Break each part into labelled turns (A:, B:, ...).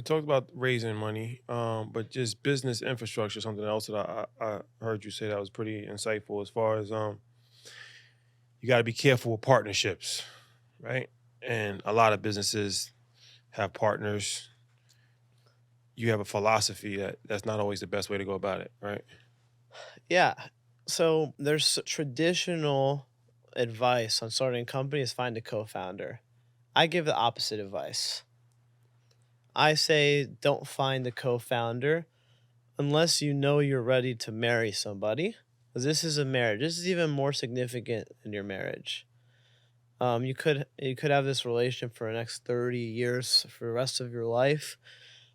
A: We talked about raising money, but just business infrastructure, something else that I heard you say that was pretty insightful as far as you got to be careful with partnerships, right? And a lot of businesses have partners. You have a philosophy that's not always the best way to go about it, right?
B: Yeah. So there's traditional advice on starting a company is find a co-founder. I give the opposite advice. I say don't find a co-founder unless you know you're ready to marry somebody. 'Cause this is a marriage. This is even more significant in your marriage. You could have this relationship for the next 30 years for the rest of your life.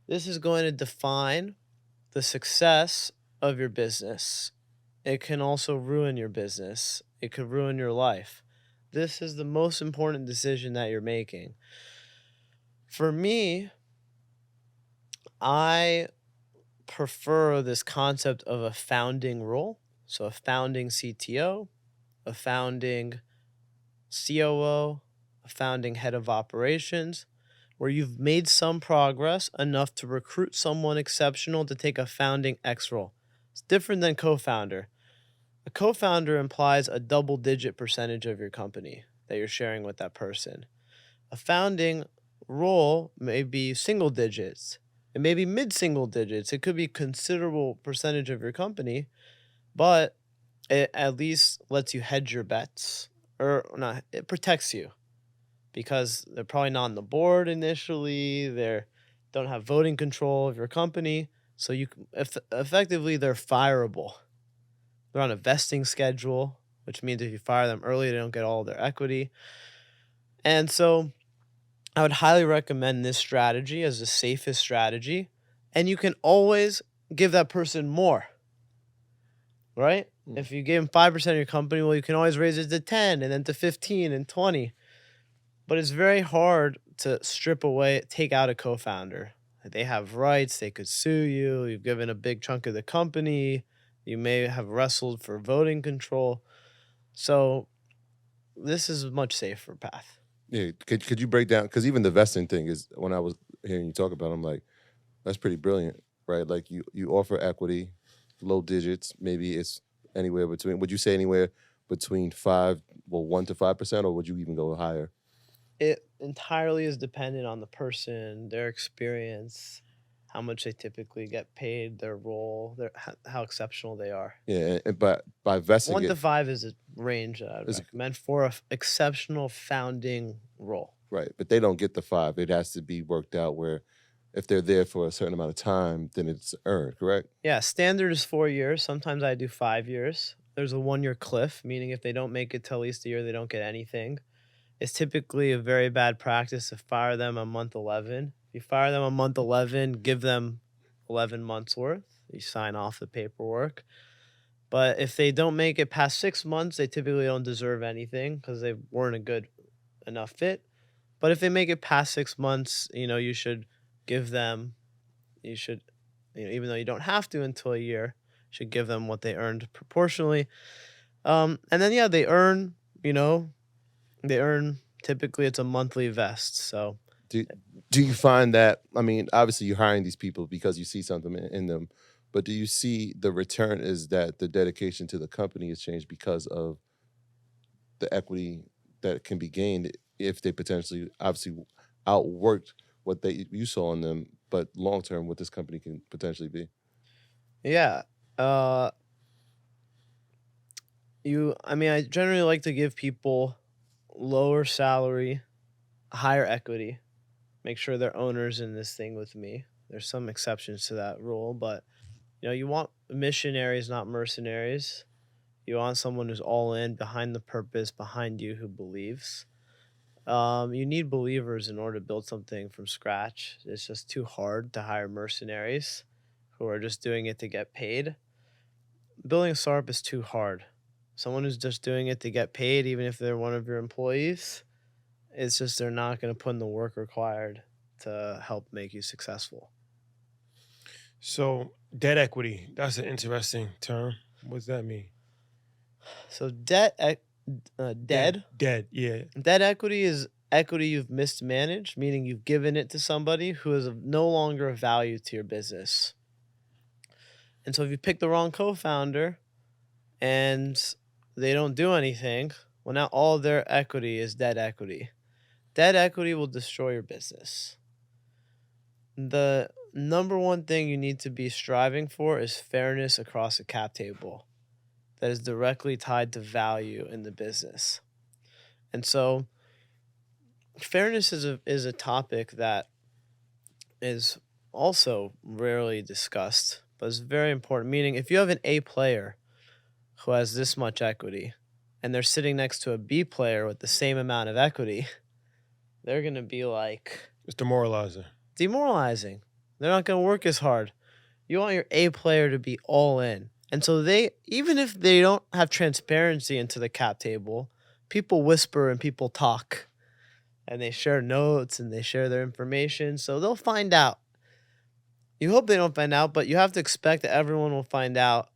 B: This is going to define the success of your business. It can also ruin your business. It could ruin your life. This is the most important decision that you're making. For me, I prefer this concept of a founding role. So, a founding CTO, a founding COO, a founding head of operations, where you've made some progress enough to recruit someone exceptional to take a founding X role. It's different than co founder. A co founder implies a double digit percentage of your company that you're sharing with that person. A founding role may be single digits, it may be mid single digits, it could be considerable percentage of your company, but it at least lets you hedge your bets, or not, it protects you because they're probably not on the board initially. They don't have voting control of your company, so effectively they're fireable. They're on a vesting schedule, which means if you fire them early, they don't get all their equity. And so I would highly recommend this strategy as the safest strategy. And you can always give that person more, right?
A: Mm.
B: If you give them 5% of your company, well, you can always raise it to 10 and then to 15 and 20. But it's very hard to strip away, take out a co founder. They have rights, they could sue you, you've given a big chunk of the company, you may have wrestled for voting control. So this is a much safer path.
C: Yeah, could you break down, because even the vesting thing is, when I was hearing you talk about it, I'm like, that's pretty brilliant, right? Like you offer equity, low digits, maybe it's anywhere between, would you say anywhere between 1 to 5%, or would you even go higher?
B: It entirely is dependent on the person, their experience, how much they typically get paid, their role, how exceptional they are.
C: Yeah, but by vesting
B: 1 to
C: it
B: 5 is a range that I would
C: is
B: recommend for a exceptional founding role.
C: right, but they don't get the 5. It has to be worked out where if they're there for a certain amount of time, then it's earned, correct?
B: Yeah, standard is 4 years, sometimes I do 5 years. There's a one-year cliff, meaning if they don't make it till at least a year, they don't get anything. It's typically a very bad practice to fire them on month 11. If you fire them on month 11, give them 11 months worth. You sign off the paperwork. But if they don't make it past 6 months, they typically don't deserve anything because they weren't a good enough fit. But if they make it past 6 months, you should give them you should even though you don't have to until a year, should give them what they earned proportionally. And then yeah, you know, they earn typically it's a monthly vest. So
C: Do do you find that, I mean, obviously you're hiring these people because you see something in them, but do you see the return is that the dedication to the company has changed because of the equity that can be gained if they potentially obviously outworked what they you saw in them, but long term what this company can potentially be?
B: yeah. Uh I mean I generally like to give people lower salary, higher equity, make sure they're owners in this thing with me. There's some exceptions to that rule, but you want missionaries, not mercenaries. You want someone who's all in, behind the purpose, behind you, who believes. You need believers in order to build something from scratch. It's just too hard to hire mercenaries who are just doing it to get paid. Building a startup is too hard. Someone who's just doing it to get paid, even if they're one of your employees, it's just they're not going to put in the work required to help make you successful.
A: So debt equity, that's an interesting term. What does that mean?
B: So
A: Dead,
B: dead
A: dead, yeah.
B: debt equity is equity you've mismanaged, meaning you've given it to somebody who is of no longer of value to your business. And so if you pick the wrong co-founder and they don't do anything, well, now all their equity is dead equity. Dead equity will destroy your business. The number one thing you need to be striving for is fairness across the cap table that is directly tied to value in the business. And so fairness is a topic that is also rarely discussed, but it's very important. Meaning, if you have an A player who has this much equity and they're sitting next to a B player with the same amount of equity, they're going to be like
A: It's demoralizing.
B: demoralizing. They're not going to work as hard. You want your A player to be all in. And so they, even if they don't have transparency into the cap table, people whisper and people talk and they share notes and they share their information. So they'll find out. You hope they don't find out, but you have to expect that everyone will find out.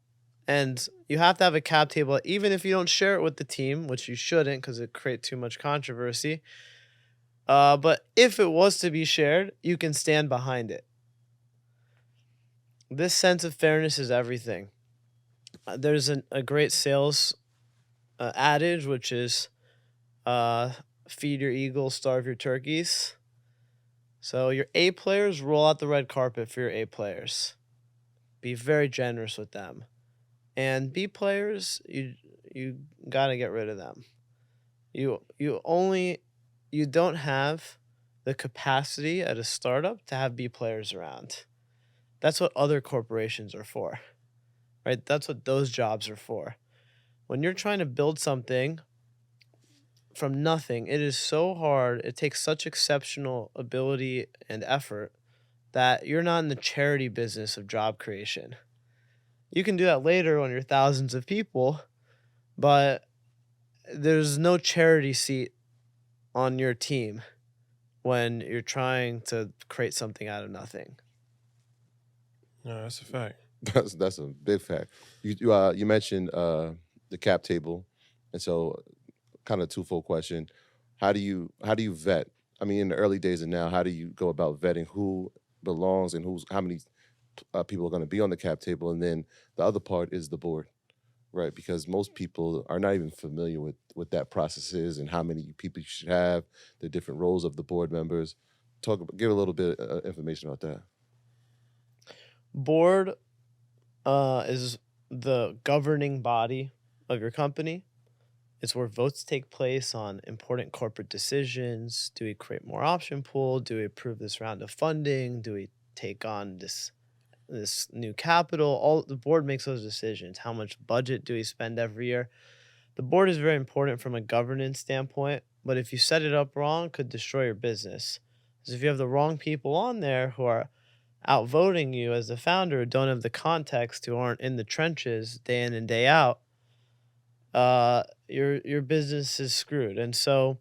B: And you have to have a cap table, even if you don't share it with the team, which you shouldn't because it creates too much controversy. But if it was to be shared, you can stand behind it. This sense of fairness is everything. There's a great sales adage, which is feed your eagles, starve your turkeys. So your A players, roll out the red carpet for your A players. Be very generous with them. And B players, you got to get rid of them. You don't have the capacity at a startup to have B players around. That's what other corporations are for. Right? That's what those jobs are for. When you're trying to build something from nothing, it is so hard. It takes such exceptional ability and effort that you're not in the charity business of job creation. You can do that later when you're thousands of people, but there's no charity seat on your team when you're trying to create something out of nothing.
A: No, that's a fact.
C: That's a big fact. You mentioned the cap table, and so kind of twofold question: how do you vet? I mean, in the early days and now, how do you go about vetting who belongs and how many people are going to be on the cap table? And then the other part is the board, right? Because most people are not even familiar with what that process is and how many people you should have, the different roles of the board members. Give a little bit of information about that.
B: Board is the governing body of your company. It's where votes take place on important corporate decisions. Do we create more option pool? Do we approve this round of funding? Do we take on this new capital? All the board makes those decisions. How much budget do we spend every year? The board is very important from a governance standpoint, but if you set it up wrong, it could destroy your business. Because if you have the wrong people on there who are outvoting you as the founder, who don't have the context, who aren't in the trenches day in and day out, your business is screwed. And so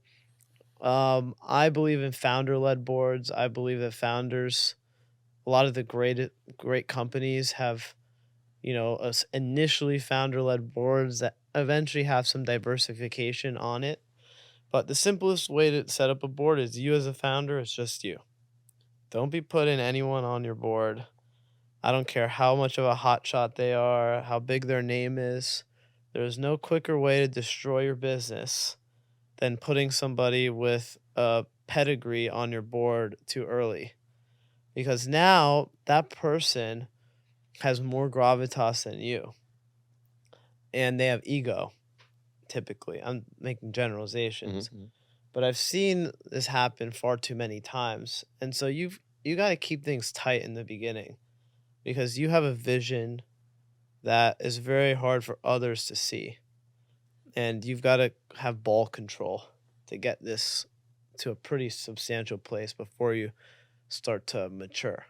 B: I believe in founder-led boards. I believe that founders, a lot of the great companies have, initially founder-led boards that eventually have some diversification on it. But the simplest way to set up a board is you as a founder, it's just you. Don't be putting anyone on your board. I don't care how much of a hotshot they are, how big their name is. There's no quicker way to destroy your business than putting somebody with a pedigree on your board too early. Because now that person has more gravitas than you. And they have ego, typically. I'm making generalizations.
C: Mhm.
B: But I've seen this happen far too many times. And so you got to keep things tight in the beginning because you have a vision that is very hard for others to see. And you've got to have ball control to get this to a pretty substantial place before you start to mature.